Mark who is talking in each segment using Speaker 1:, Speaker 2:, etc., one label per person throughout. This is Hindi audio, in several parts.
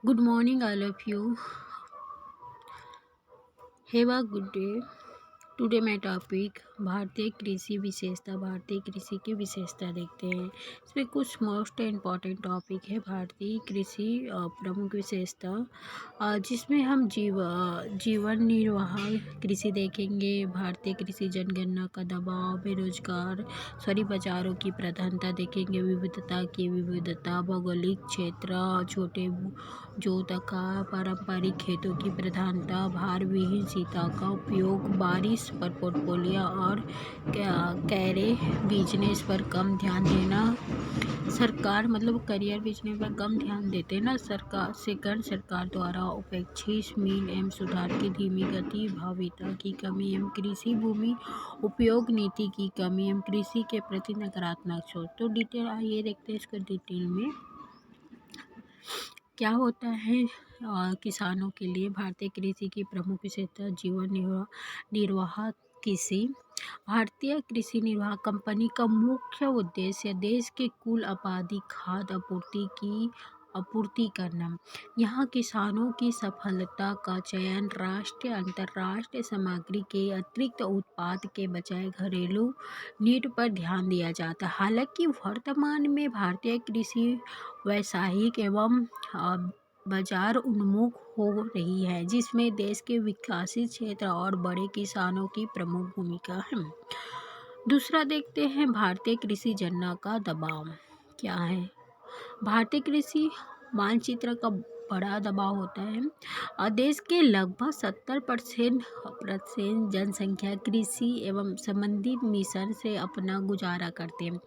Speaker 1: Good morning, all of you. Have a good day. Today मैं टॉपिक भारतीय कृषि विशेषता भारतीय कृषि की विशेषता देखते हैं। इसमें कुछ मोस्ट इम्पॉर्टेंट टॉपिक है भारतीय कृषि प्रमुख विशेषता, जिसमें हम जीवन निर्वाह कृषि देखेंगे। भारतीय कृषि जनगणना का दबाव, बेरोजगार, सॉरी बाजारों की प्रधानता देखेंगे। विविधता की विविधता, भौगोलिक क्षेत्र, छोटे जोतकार, पारंपरिक खेतों की प्रधानता, भार विहीन सीता का उपयोग, बारिश पर पोर्टफोलियो और कैरे बिजनेस पर कम ध्यान देना। सरकार मतलब करियर बिजनेस पर कम ध्यान देते ना सरकार। सेकंड, सरकार द्वारा उपेक्षित मील एवं सुधार की धीमी गति, भाविता की कमी एवं कृषि भूमि उपयोग नीति की कमी एवं कृषि के प्रति नकारात्मक सोच। तो डिटेल आइए देखते हैं इसको डिटेल में क्या होता है। किसानों के लिए भारतीय कृषि की प्रमुख विशेषता जीवन निर्वाह कृषि। भारतीय कृषि निर्वाह कंपनी का मुख्य उद्देश्य देश के कुल आबादी खाद्य आपूर्ति करना। यहाँ किसानों की सफलता का चयन राष्ट्रीय अंतर्राष्ट्रीय सामग्री के अतिरिक्त उत्पाद के बजाय घरेलू नीड पर ध्यान दिया जाता है। हालांकि वर्तमान में भारतीय कृषि वैश्विक एवं बाजार उन्मुख हो रही है, जिसमें देश के विकसित क्षेत्र और बड़े किसानों की प्रमुख भूमिका है। दूसरा देखते हैं भारतीय कृषि जनगणना का दबाव क्या है। भारतीय कृषि मानचित्र का बड़ा दबाव होता है। देश के लगभग 70% जनसंख्या कृषि एवं संबंधित मिशन से अपना गुजारा करते हैं।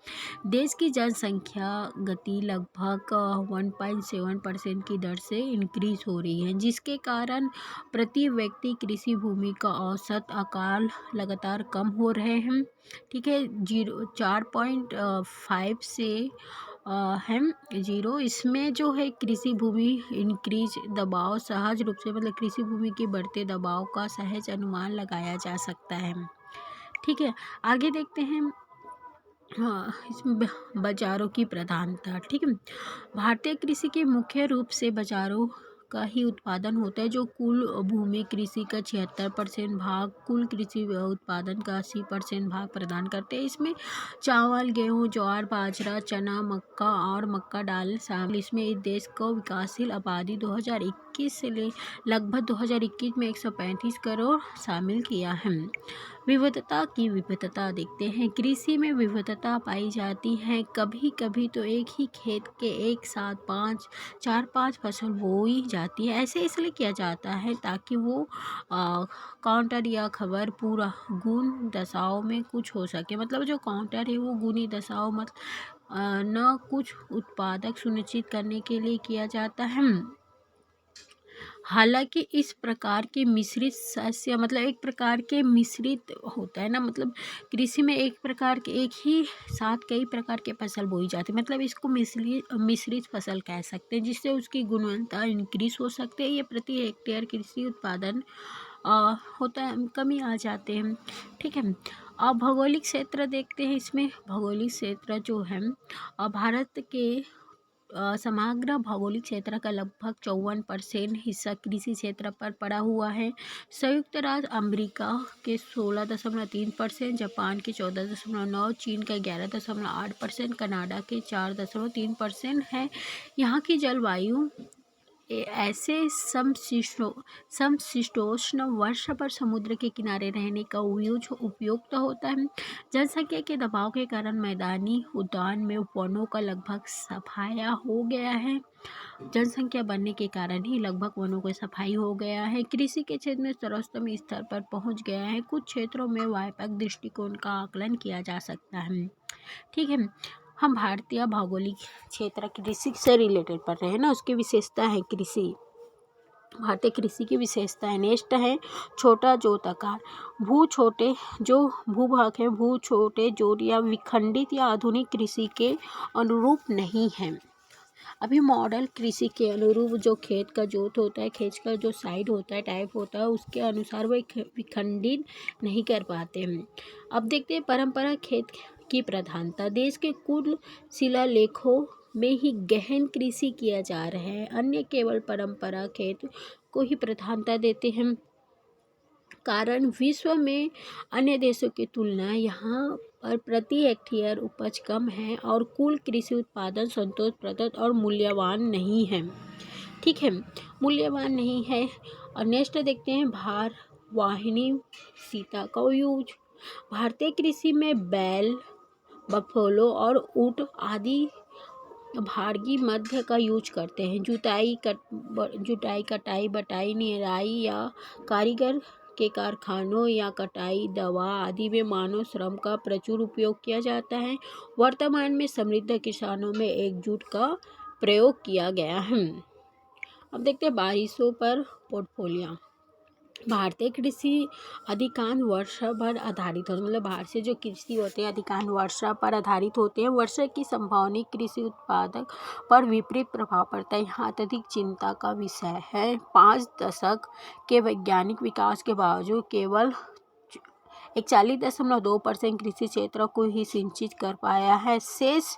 Speaker 1: देश की जनसंख्या गति लगभग 1.7% की दर से इंक्रीज हो रही है, जिसके कारण प्रति व्यक्ति कृषि भूमि का औसत आकार लगातार कम हो रहे हैं। ठीक है, 4.5 से है 0। इसमें जो है कृषि भूमि इंक्रीज दबाव सहज रूप से मतलब कृषि भूमि के बढ़ते दबाव का सहज अनुमान लगाया जा सकता है। ठीक है, आगे देखते हैं। हाँ, इसमें बाजारों की प्रधानता। ठीक है, भारतीय कृषि के मुख्य रूप से बाजारों का ही उत्पादन होता है, जो कुल भूमि कृषि का 76% भाग, कुल कृषि उत्पादन का 80% भाग प्रदान करते हैं। इसमें चावल, गेहूं, ज्वार, बाजरा, चना, मक्का और मक्का दाल शामिल। इसमें इस देश को विकासशील आबादी 2021 से लगभग 2021 में 135 करोड़ शामिल किया है। विविधता की विविधता देखते हैं। कृषि में विविधता पाई जाती है। कभी कभी तो एक ही खेत के एक साथ 4-5 फसल बोई जाती है। ऐसे इसलिए किया जाता है ताकि वो काउंटर या खबर पूरा गुण दशाओं में कुछ हो सके। मतलब जो काउंटर है वो गुणी दशाओं न कुछ उत्पादक सुनिश्चित करने के लिए किया जाता है। हालांकि इस प्रकार के मिश्रित सस्य मतलब एक प्रकार के मिश्रित होता है ना, मतलब कृषि में एक प्रकार के एक ही साथ कई प्रकार के फसल बोई जाती है। मतलब इसको मिश्रित फसल कह सकते हैं, जिससे उसकी गुणवत्ता इंक्रीज हो सकते हैं। ये प्रति हेक्टेयर कृषि उत्पादन होता है, कमी आ जाते हैं। ठीक है, अब भौगोलिक क्षेत्र देखते हैं। इसमें भौगोलिक क्षेत्र जो है भारत के समग्र भौगोलिक क्षेत्र का लगभग 54% हिस्सा कृषि क्षेत्र पर पड़ा हुआ है। संयुक्त राज्य अमेरिका के 16.3%, जापान के 14.9%, चीन का 11.8%, कनाडा के 4.3% है। यहाँ की जलवायु ऐसे समशीतोष्ण वर्ष पर समुद्र के किनारे रहने का उपयुक्त होता है। जनसंख्या के दबाव के कारण मैदानी उद्यान में वनों का लगभग सफाया हो गया है। जनसंख्या बढ़ने के कारण ही लगभग वनों की सफाई हो गया है। कृषि के क्षेत्र में सर्वोत्तम स्तर पर पहुंच गया है। कुछ क्षेत्रों में व्यापक दृष्टिकोण का आकलन किया जा सकता है। ठीक है, हम भारतीय भौगोलिक क्षेत्र कृषि से रिलेटेड पढ़ रहे हैं ना, उसकी विशेषता है कृषि। भारतीय कृषि की विशेषताएं नेक्स्ट है। छोटा जोत आकार। जो भूभाग है भू छोटे जोत या विखंडित या आधुनिक कृषि के अनुरूप नहीं है। अभी मॉडल कृषि के अनुरूप जो खेत का जोत होता है, खेत का जो साइड होता है, टाइप होता है, उसके अनुसार वो विखंडित नहीं कर पाते हैं। अब देखते हैं परंपरा खेत की प्रधानता। देश के कुल शिलालेखों में ही गहन कृषि किया जा रहा है, अन्य केवल परंपरा खेत को ही प्रधानता देते हैं। कारण विश्व में अन्य देशों की तुलना यहाँ पर प्रति हेक्टेयर उपज कम है और कुल कृषि उत्पादन संतोषप्रद और मूल्यवान नहीं है। ठीक है, मूल्यवान नहीं है। और नेक्स्ट देखते हैं भारवाहिनी सीता का यूज। भारतीय कृषि में बैल, बफेलो और ऊंट आदि भारी मध्य का यूज करते हैं। जुताई कटाई बटाई निराई या कारीगर के कारखानों या कटाई दवा आदि में मानव श्रम का प्रचुर उपयोग किया जाता है। वर्तमान में समृद्ध किसानों में एकजुट का प्रयोग किया गया है। अब देखते हैं बारिशों पर पोर्टफोलियो। भारतीय कृषि अधिकांश वर्षा पर आधारित होती है, मतलब बाहर से जो कृषि होते हैं अधिकांश वर्षा पर आधारित होते हैं। वर्षा की संभावना कृषि उत्पादक पर विपरीत प्रभाव पड़ता है, यहाँ अत्यधिक चिंता का विषय है। 5 दशक के वैज्ञानिक विकास के बावजूद केवल 41.2% कृषि क्षेत्र को ही सिंचित कर पाया है। शेष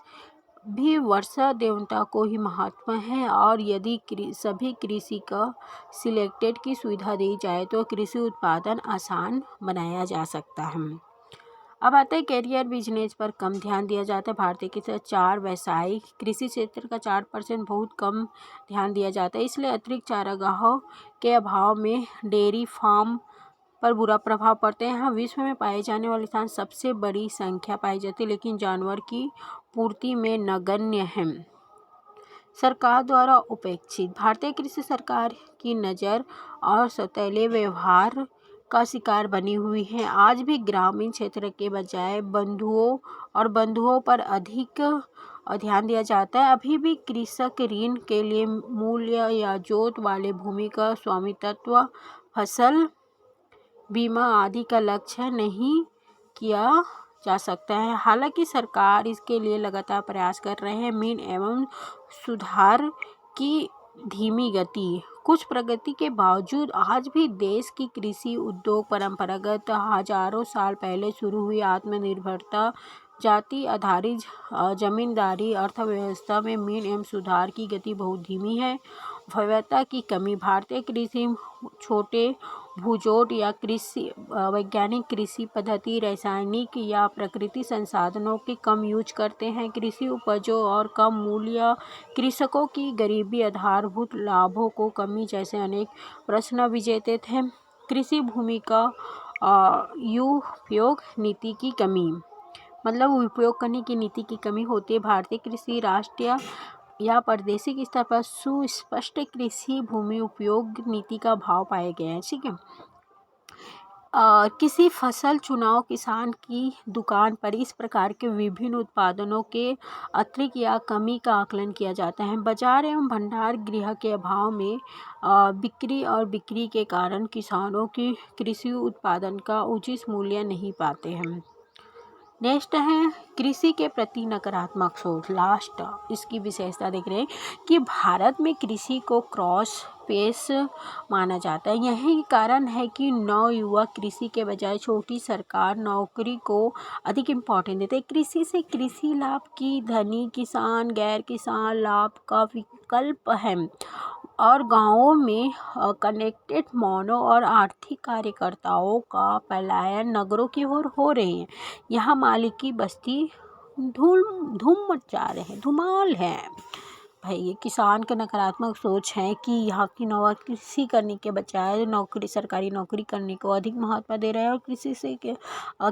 Speaker 1: भी वर्षा देवता को ही महत्व है। और यदि सभी कृषि का सिलेक्टेड की सुविधा दी जाए तो कृषि उत्पादन आसान बनाया जा सकता है। अब आते हैं कैरियर बिजनेस पर कम ध्यान दिया जाता है। भारतीय के 4 व्यवसायिक कृषि क्षेत्र का 4% बहुत कम ध्यान दिया जाता है। इसलिए अतिरिक्त चारागाहों के अभाव में डेयरी फार्म पर बुरा प्रभाव पड़ता है। यहाँ विश्व में पाए जाने वाले स्थान सबसे बड़ी संख्या पाई जाती है, लेकिन जानवर की पूर्ति में नगण्य है। सरकार द्वारा उपेक्षित। भारतीय कृषि सरकार की नज़र और सौतेले व्यवहार का शिकार बनी हुई है। आज भी ग्रामीण क्षेत्र के बजाय बंधुओं पर अधिक ध्यान दिया जाता है। अभी भी कृषक ऋण के लिए मूल्य या जोत वाले भूमि का स्वामित्व, फसल बीमा आदि का लक्ष्य नहीं किया जा सकता है। हालांकि सरकार इसके लिए लगातार प्रयास कर रहे हैं। मीन एवं सुधार की धीमी गति। कुछ प्रगति के बावजूद आज भी देश की कृषि उद्योग परंपरागत हजारों साल पहले शुरू हुई आत्मनिर्भरता, जाति आधारित जमींदारी अर्थव्यवस्था में मीन एवं सुधार की गति बहुत धीमी है। भव्यता की कमी। भारतीय कृषि छोटे भूजोट या वैज्ञानिक कृषि पद्धति, रासायनिक या प्राकृतिक संसाधनों के कम यूज करते हैं। कृषि उपजों और कम मूल्य, कृषकों की गरीबी, आधारभूत लाभों को कमी जैसे अनेक प्रश्न विजेते थे। कृषि भूमि का उपयोग नीति की कमी, मतलब उपयोग करने की नीति की कमी होती है। भारतीय कृषि राष्ट्रीय या प्रादेशिक स्तर पर सुस्पष्ट कृषि भूमि उपयोग नीति का अभाव पाए गए हैं। ठीक है, किसी फसल चुनाव किसान की दुकान पर इस प्रकार के विभिन्न उत्पादनों के अतिरिक्त या कमी का आकलन किया जाता है। बाजार एवं भंडार गृह के अभाव में बिक्री के कारण किसानों की कृषि उत्पादन का उचित मूल्य नहीं पाते हैं। नेक्स्ट है कृषि के प्रति नकारात्मक सोच। लास्ट इसकी विशेषता देख रहे हैं कि भारत में कृषि को क्रॉस पेश माना जाता है। यही कारण है कि नवयुवक कृषि के बजाय छोटी सरकार नौकरी को अधिक इम्पोर्टेंस देते हैं। कृषि से कृषि लाभ की धनी किसान गैर किसान लाभ का विकल्प है। और गांवों में कनेक्टेड मोनो और आर्थिक कार्यकर्ताओं का पलायन नगरों की ओर हो रही है। यहाँ मालिकी बस्ती धूम मचा रहे हैं, धुमाल है भाई। ये किसान का नकारात्मक सोच है कि यहाँ की कृषि करने के बजाय सरकारी नौकरी करने को अधिक महत्व दे रहे हैं। और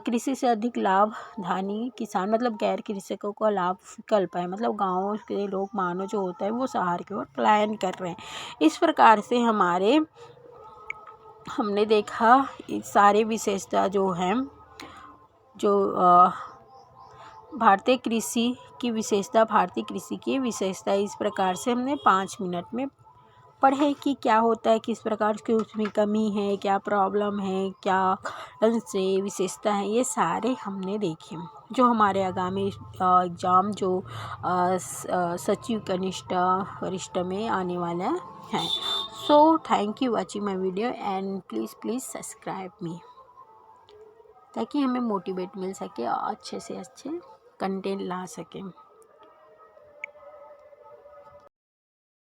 Speaker 1: कृषि से अधिक लाभ धानी किसान, मतलब गैर कृषकों का लाभ विकल्प है। मतलब गाँव के लोग मानो जो होता है वो शहर की ओर पलायन कर रहे हैं। इस प्रकार से हमने देखा सारे विशेषता जो हैं, जो भारतीय कृषि की विशेषता इस प्रकार से हमने 5 मिनट में पढ़े कि क्या होता है, किस प्रकार की उसमें कमी है, क्या प्रॉब्लम है, क्या से विशेषता है, ये सारे हमने देखे। जो हमारे आगामी एग्ज़ाम जो सचिव कनिष्ठ वरिष्ठ में आने वाला है। So thank you watching my video and please subscribe मी, ताकि हमें मोटिवेट मिल सके और अच्छे से अच्छे कंटेंट ला सकें।